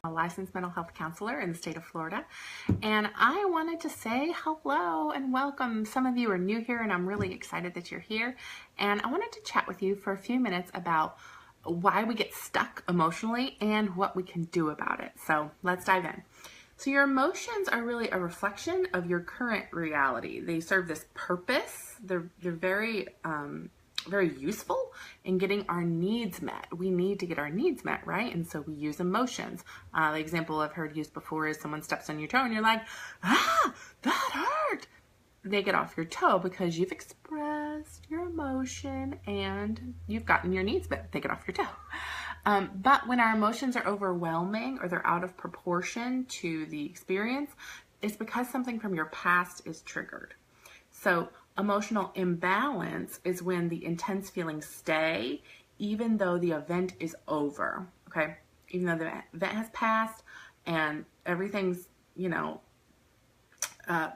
A licensed mental health counselor in the state of Florida, and I wanted to say hello and welcome. Some of you are new here, and I'm really excited that you're here, and I wanted to chat with you for a few minutes about why we get stuck emotionally and what we can do about it. So let's dive in. So your emotions are really a reflection of your current reality. They serve this purpose. They're very useful in getting our needs met. We need to get our needs met, right? And so we use emotions. The example I've heard used before is someone steps on your toe and you're like, ah, that hurt. They get off your toe because you've expressed your emotion and you've gotten your needs met. They get off your toe. But when our emotions are overwhelming or they're out of proportion to the experience, it's because something from your past is triggered. So emotional imbalance is when the intense feelings stay even though the event is over, okay? Even though the event has passed and everything's,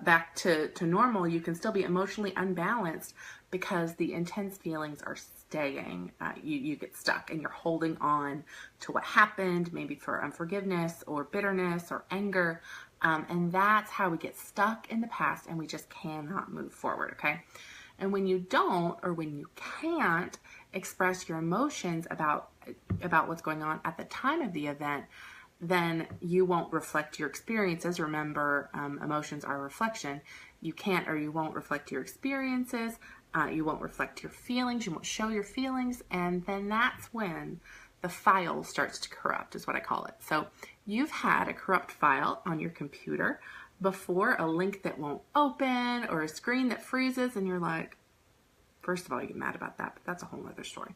back to normal, you can still be emotionally unbalanced because the intense feelings are staying. You get stuck and you're holding on to what happened, maybe for unforgiveness or bitterness or anger. And that's how we get stuck in the past and we just cannot move forward, okay? And when you don't, or when you can't express your emotions about what's going on at the time of the event, then you won't reflect your experiences. Remember, emotions are a reflection. You can't or you won't reflect your experiences. You won't reflect your feelings. You won't show your feelings. And then that's when the file starts to corrupt, is what I call it. So you've had a corrupt file on your computer before, a link that won't open or a screen that freezes, and you're like, first of all, you get mad about that, but that's a whole other story.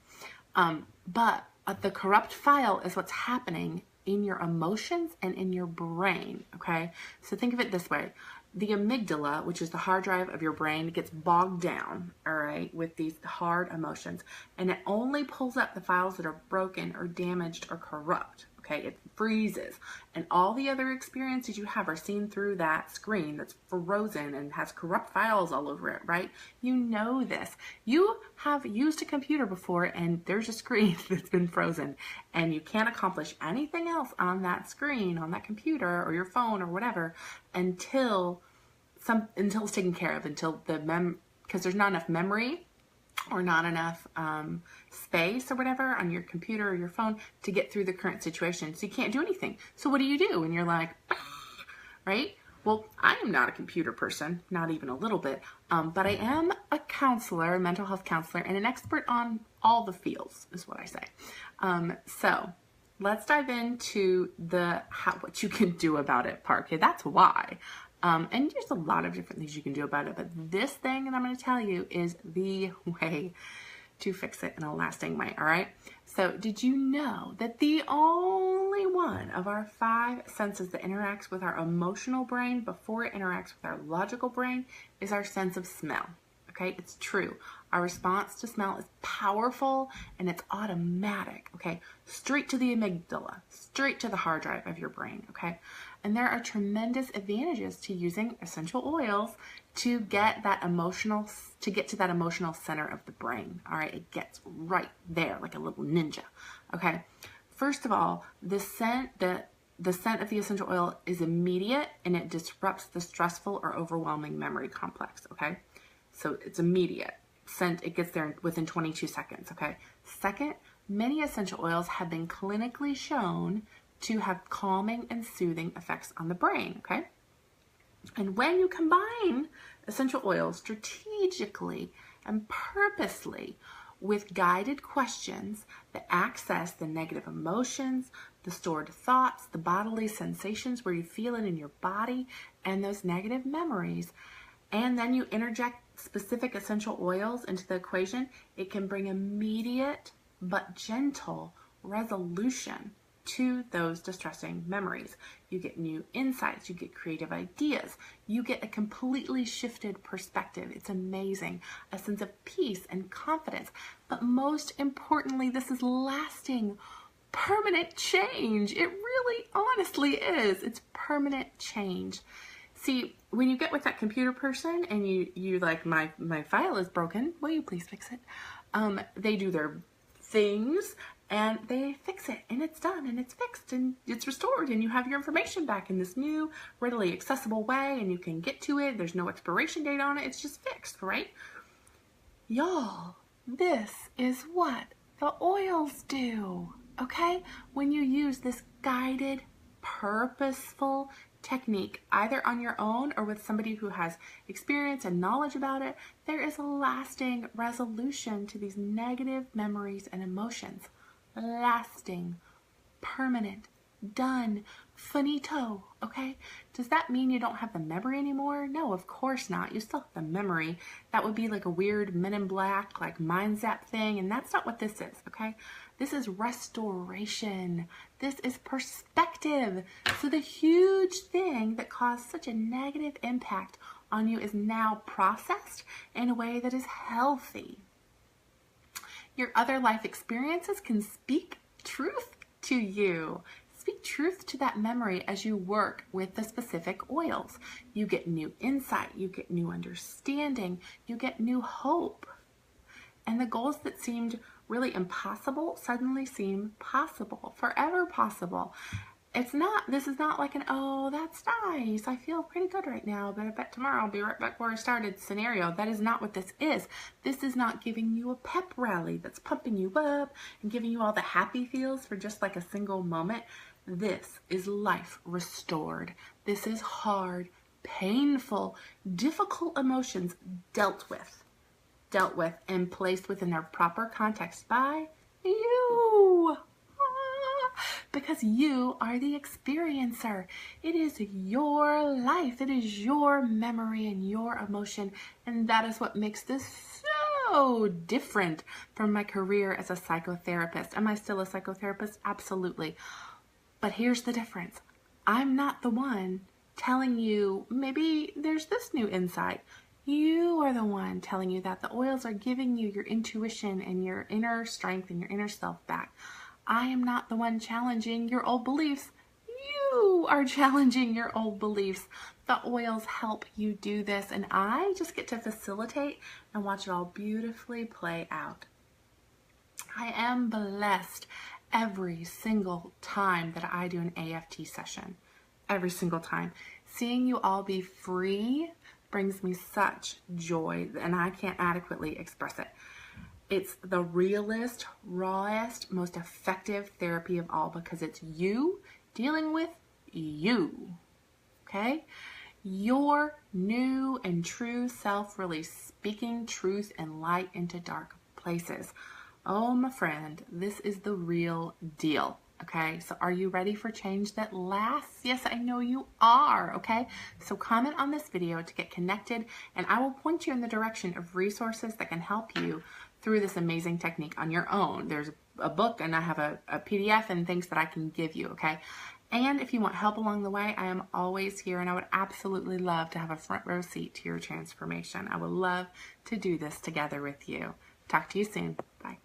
But the corrupt file is what's happening in your emotions and in your brain, okay? So think of it this way. The amygdala, which is the hard drive of your brain, gets bogged down, all right, with these hard emotions, and it only pulls up the files that are broken or damaged or corrupt, okay? It freezes, and all the other experiences you have are seen through that screen that's frozen and has corrupt files all over it, right? You know this. You have used a computer before, and there's a screen that's been frozen, and you can't accomplish anything else on that screen, on that computer, or your phone, or whatever, until it's taken care of, until because there's not enough memory or not enough space or whatever on your computer or your phone to get through the current situation. So you can't do anything. So what do? And you're like, right? Well, I am not a computer person, not even a little bit, but I am a counselor, a mental health counselor, and an expert on all the fields, is what I say. So let's dive into what you can do about it part. Okay, that's why. And there's a lot of different things you can do about it, but this thing that I'm going to tell you is the way to fix it in a lasting way, all right? So did you know that the only one of our 5 senses that interacts with our emotional brain before it interacts with our logical brain is our sense of smell? Okay, it's true. Our response to smell is powerful and it's automatic, okay? Straight to the amygdala, straight to the hard drive of your brain, okay? And there are tremendous advantages to using essential oils to get to that emotional center of the brain, all right? It gets right there like a little ninja, okay? First of all, the scent of the essential oil is immediate and it disrupts the stressful or overwhelming memory complex, okay? So it's immediate. Scent, it gets there within 22 seconds, okay? Second, many essential oils have been clinically shown to have calming and soothing effects on the brain, okay? And when you combine essential oils strategically and purposely with guided questions that access the negative emotions, the stored thoughts, the bodily sensations where you feel it in your body, and those negative memories, and then you interject specific essential oils into the equation, it can bring immediate but gentle resolution to those distressing memories. You get new insights, you get creative ideas, you get a completely shifted perspective. It's amazing. A sense of peace and confidence. But most importantly, this is lasting, permanent change. It really honestly is. It's permanent change. See, when you get with that computer person and you like, my file is broken, will you please fix it? They do their things and they fix it, and it's done, and it's fixed, and it's restored, and you have your information back in this new, readily accessible way, and you can get to it. There's no expiration date on it. It's just fixed, right? Y'all, this is what the oils do, okay? When you use this guided, purposeful technique, either on your own or with somebody who has experience and knowledge about it, there is a lasting resolution to these negative memories and emotions. Lasting, permanent, done, finito, okay? Does that mean you don't have the memory anymore? No, of course not. You still have the memory. That would be like a weird Men in Black, like mind zap thing, and that's not what this is, okay? This is restoration. This is perspective. So the huge thing that caused such a negative impact on you is now processed in a way that is healthy. Your other life experiences can speak truth to you. Speak truth to that memory as you work with the specific oils. You get new insight, you get new understanding, you get new hope. And the goals that seemed really impossible suddenly seem possible, forever possible. This is not like an, oh, that's nice, I feel pretty good right now, but I bet tomorrow I'll be right back where I started scenario. That is not what this is. This is not giving you a pep rally that's pumping you up and giving you all the happy feels for just like a single moment. This is life restored. This is hard, painful, difficult emotions dealt with and placed within their proper context by you. Because you are the experiencer. It is your life. It is your memory and your emotion. And that is what makes this so different from my career as a psychotherapist. Am I still a psychotherapist? Absolutely. But here's the difference. I'm not the one telling you maybe there's this new insight. You are the one telling you that. The oils are giving you your intuition and your inner strength and your inner self back. I am not the one challenging your old beliefs. You are challenging your old beliefs. The oils help you do this, and I just get to facilitate and watch it all beautifully play out. I am blessed every single time that I do an AFT session. Every single time. Seeing you all be free brings me such joy, and I can't adequately express it. It's the realest, rawest, most effective therapy of all because it's you dealing with you, okay? Your new and true self really speaking truth and light into dark places. Oh, my friend, this is the real deal. Okay, so are you ready for change that lasts? Yes, I know you are, okay? So comment on this video to get connected, and I will point you in the direction of resources that can help you through this amazing technique on your own. There's a book, and I have a PDF and things that I can give you, okay? And if you want help along the way, I am always here, and I would absolutely love to have a front row seat to your transformation. I would love to do this together with you. Talk to you soon. Bye.